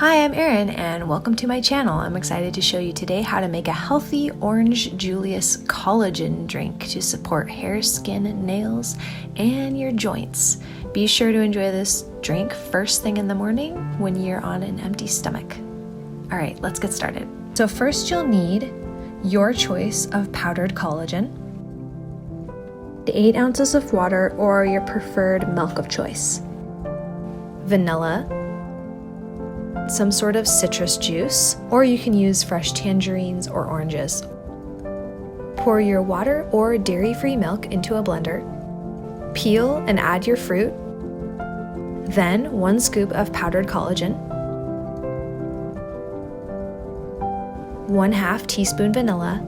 Hi, I'm Erin and welcome to my channel. I'm excited to show you today how to make a Healthy Orange Julius collagen drink to support hair, skin, nails, and your joints. Be sure to enjoy this drink first thing in the morning when you're on an empty stomach. All right, let's get started. So first you'll need your choice of powdered collagen, 8 ounces of water or your preferred milk of choice, vanilla, some sort of citrus juice, or you can use fresh tangerines or oranges. Pour your water or dairy-free milk into a blender. Peel and add your fruit. Then 1 scoop of powdered collagen. 1/2 teaspoon vanilla.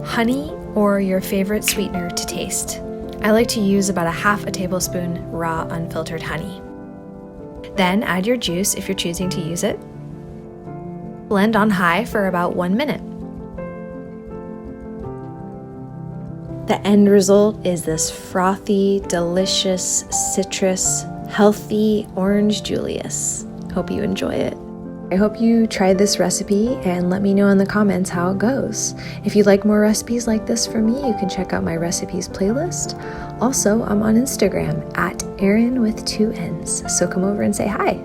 Honey or your favorite sweetener to taste. I like to use about 1/2 tablespoon raw unfiltered honey. Then add your juice if you're choosing to use it. Blend on high for about 1 minute. The end result is this frothy, delicious, citrus, healthy Orange Julius. Hope you enjoy it. I hope you try this recipe and let me know in the comments how it goes. If you'd like more recipes like this from me, you can check out my recipes playlist. Also, I'm on Instagram at Erin with 2 N's, so come over and say hi.